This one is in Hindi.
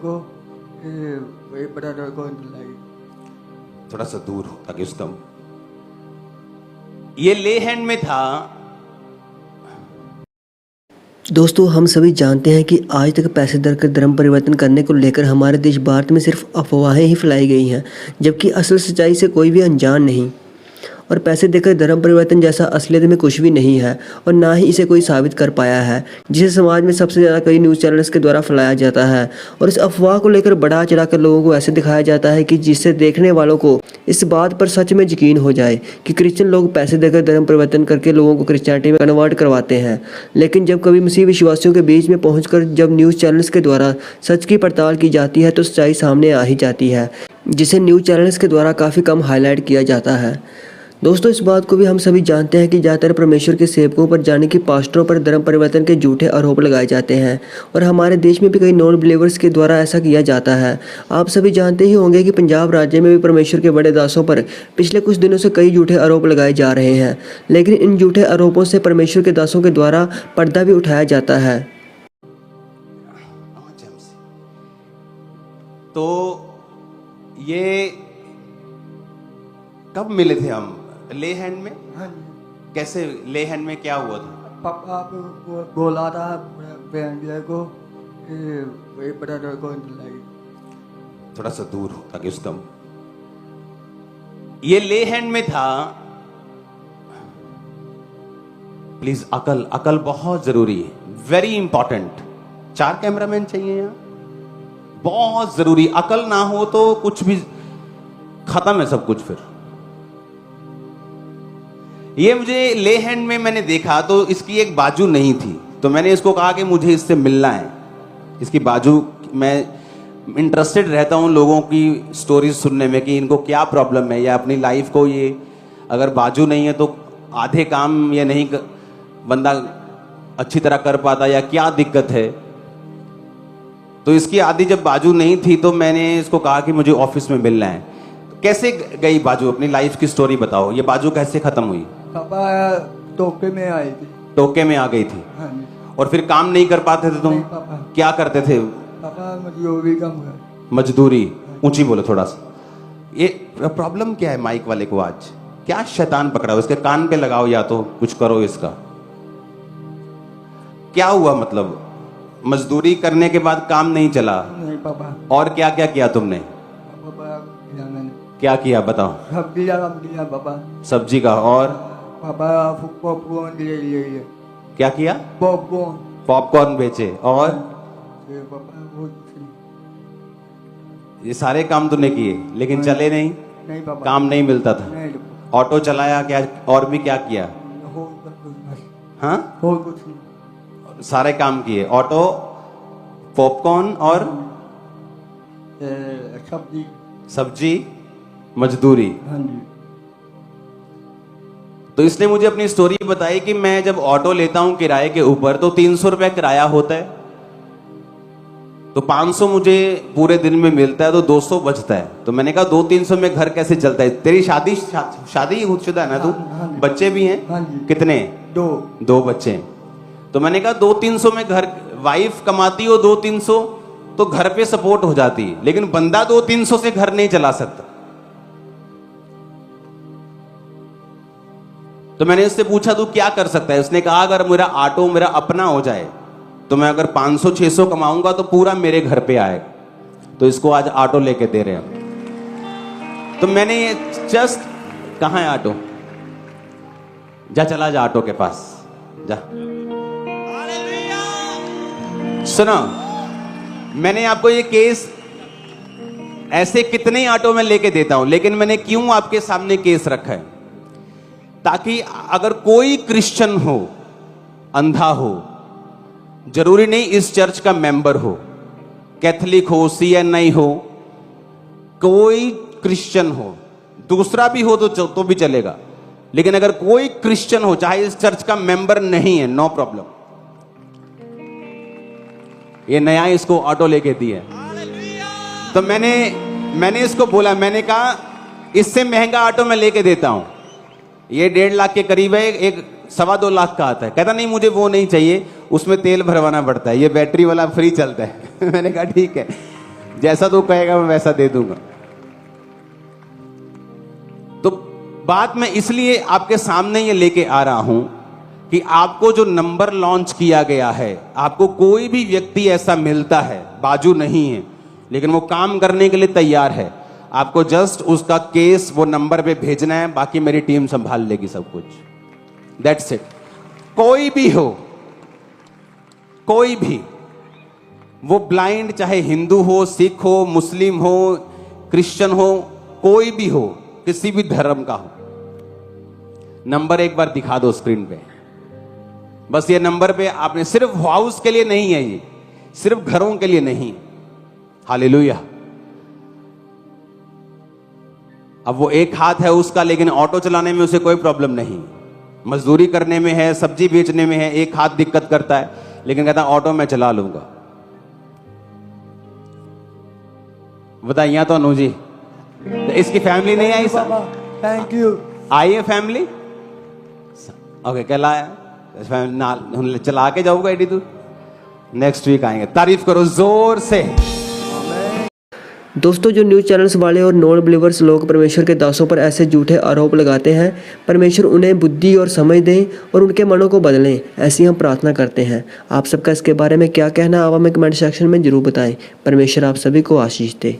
को ब्रदर को लाई। थोड़ा सा दूर हो ताकि उसका ये ले हैंड में था। दोस्तों, हम सभी जानते हैं कि आज तक पैसे देकर धर्म परिवर्तन करने को लेकर हमारे देश भारत में सिर्फ अफवाहें ही फैलाई गई हैं, जबकि असल सच्चाई से कोई भी अनजान नहीं। और पैसे देकर धर्म परिवर्तन जैसा असलियत में कुछ भी नहीं है और ना ही इसे कोई साबित कर पाया है, जिसे समाज में सबसे ज़्यादा कई न्यूज़ चैनल्स के द्वारा फैलाया जाता है। और इस अफवाह को लेकर बढ़ा चढ़ाकर लोगों को ऐसे दिखाया जाता है कि जिससे देखने वालों को इस बात पर सच में यकीन हो जाए कि क्रिश्चियन लोग पैसे देकर धर्म परिवर्तन करके लोगों को क्रिश्चियनिटी में कन्वर्ट करवाते हैं। लेकिन जब कभी मसीह विश्वासियों के बीच में पहुंचकर जब न्यूज़ चैनल्स के द्वारा सच की पड़ताल की जाती है तो सच्चाई सामने आ ही जाती है, जिसे न्यूज़ चैनल्स के द्वारा काफ़ी कम हाईलाइट किया जाता है। दोस्तों, इस बात को भी हम सभी जानते हैं कि ज़्यादातर परमेश्वर के सेवकों पर जाने कि पास्टरों पर धर्म परिवर्तन के झूठे आरोप लगाए जाते हैं और हमारे देश में भी कई नॉन बिलीवर्स के द्वारा ऐसा किया जाता है। आप सभी जानते ही होंगे कि पंजाब राज्य में भी परमेश्वर के बड़े दासों पर पिछले कुछ दिनों से कई झूठे आरोप लगाए जा रहे हैं, लेकिन इन झूठे आरोपों से परमेश्वर के दासों के द्वारा पर्दा भी उठाया जाता है। तो ये कब मिले थे हम ले हैंड में? हाँ जी। कैसे ले हैंड में क्या हुआ था? पापा बोला था बहन को ब्रदर को लाई। थोड़ा सा दूर हो ताकि उसका ये ले हैंड में था। प्लीज अकल अकल बहुत जरूरी है, वेरी इंपॉर्टेंट। 4 कैमरामैन चाहिए यहाँ, बहुत जरूरी। अकल ना हो तो कुछ भी खत्म है सब कुछ। फिर ये मुझे ले हैंड में मैंने देखा तो इसकी एक बाजू नहीं थी, तो मैंने इसको कहा कि मुझे इससे मिलना है, इसकी बाजू। मैं इंटरेस्टेड रहता हूँ लोगों की स्टोरीज सुनने में कि इनको क्या प्रॉब्लम है या अपनी लाइफ को ये अगर बाजू नहीं है तो आधे काम ये नहीं बंदा अच्छी तरह कर पाता या क्या दिक्कत है। तो इसकी आधी जब बाजू नहीं थी तो मैंने इसको कहा कि मुझे ऑफिस में मिलना है। तो कैसे गई बाजू? अपनी लाइफ की स्टोरी बताओ, ये बाजू कैसे खत्म हुई? पापा टोके में आई थी। टोके में आ गई थी? हाँ जी। और फिर काम नहीं कर पाते थे तुम? नहीं पापा। क्या करते थे? पापा मजदूरी कम है। मजदूरी। ऊंची बोलो थोड़ा सा। ये प्रॉब्लम क्या है माइक वाले को आज? क्या शैतान पकड़ा? इसके कान पे लगाओ या तो कुछ करो इसका। क्या हुआ? मतलब मजदूरी करने के बाद काम नहीं चला? नहीं पापा। और क्या क्या किया तुमने? पापा क्या किया बताओ? सब्जी का काम किया पापा। सब्जी का? और पापा पॉपकॉर्न ले लिए। क्या किया? पॉपकॉर्न। पॉपकॉर्न बेचे। और पापा ये सारे काम तूने किए लेकिन चले नहीं? नहीं पापा। काम नहीं मिलता था? नहीं। ऑटो चलाया क्या? और भी क्या किया? हाँ, और कुछ नहीं। सारे काम किए। ऑटो, पॉपकॉर्न और सब्जी। सब्जी, मजदूरी। हाँ जी। तो इसने मुझे अपनी स्टोरी बताई कि मैं जब ऑटो लेता हूं किराए के ऊपर तो 300 रुपए किराया होता है, तो 500 मुझे पूरे दिन में मिलता है, तो 200 बचता है। तो मैंने कहा 200-300 में घर कैसे चलता है? तेरी शादी खुदशुदा है ना तू? हाँ जी। बच्चे भी हैं? हाँ जी। कितने? 2 बच्चे हैं। तो मैंने कहा 200-300 में घर, वाइफ कमाती हो 200-300 तो घर पे सपोर्ट हो जाती है, लेकिन बंदा 200-300 से घर नहीं चला सकता। तो मैंने उससे पूछा तू क्या कर सकता है? उसने कहा अगर मेरा ऑटो मेरा अपना हो जाए तो मैं अगर 500-600 कमाऊंगा तो पूरा मेरे घर पे आएगा। तो इसको आज ऑटो लेके दे रहे हैं। तो मैंने ये जस्ट, कहां है ऑटो? जा, चला जा ऑटो के पास जा। सुनो, मैंने आपको ये केस ऐसे कितने ऑटो में लेके देता हूं, लेकिन मैंने क्यों आपके सामने केस रखा है? ताकि अगर कोई क्रिश्चियन हो, अंधा हो, जरूरी नहीं इस चर्च का मेंबर हो, कैथलिक हो, CNI हो, कोई क्रिश्चियन हो, दूसरा भी हो तो भी चलेगा, लेकिन अगर कोई क्रिश्चियन हो चाहे इस चर्च का मेंबर नहीं है, नो प्रॉब्लम। ये नया इसको ऑटो लेके दी है। तो मैंने इसको बोला, मैंने कहा इससे महंगा ऑटो मैं लेके देता हूं, ये 1.5 लाख के करीब है, एक 2.25 लाख का आता है। कहता नहीं मुझे वो नहीं चाहिए, उसमें तेल भरवाना पड़ता है, ये बैटरी वाला फ्री चलता है। मैंने कहा ठीक है। जैसा तू कहेगा मैं वैसा दे दूंगा। तो बात मैं इसलिए आपके सामने ये लेके आ रहा हूं कि आपको जो नंबर लॉन्च किया गया है, आपको कोई भी व्यक्ति ऐसा मिलता है, बाजू नहीं है लेकिन वो काम करने के लिए तैयार है, आपको जस्ट उसका केस वो नंबर पे भेजना है, बाकी मेरी टीम संभाल लेगी सब कुछ। That's it. कोई भी हो, कोई भी, वो ब्लाइंड चाहे हिंदू हो, सिख हो, मुस्लिम हो, क्रिश्चियन हो, कोई भी हो, किसी भी धर्म का हो, नंबर एक बार दिखा दो स्क्रीन पे। बस ये नंबर पे आपने, सिर्फ हाउस के लिए नहीं है, ये सिर्फ घरों के लिए नहीं। हालेलुया। अब वो एक हाथ है उसका, लेकिन ऑटो चलाने में उसे कोई प्रॉब्लम नहीं, मजदूरी करने में है, सब्जी बेचने में है, एक हाथ दिक्कत करता है, लेकिन कहता ऑटो मैं चला लूंगा। बताइए तो अनु जी, तो इसकी फैमिली नहीं आई सर? Thank you. आई है फैमिली? ओके, कल आया चला के जाऊंगा एडी दूर, नेक्स्ट वीक आएंगे। तारीफ करो जोर से। दोस्तों, जो न्यूज़ चैनल्स वाले और नॉन बिलीवर्स लोग परमेश्वर के दासों पर ऐसे झूठे आरोप लगाते हैं, परमेश्वर उन्हें बुद्धि और समझ दें और उनके मनों को बदलें, ऐसी हम प्रार्थना करते हैं। आप सबका इसके बारे में क्या कहना, आप हमें कमेंट सेक्शन में जरूर बताएं। परमेश्वर आप सभी को आशीष दे।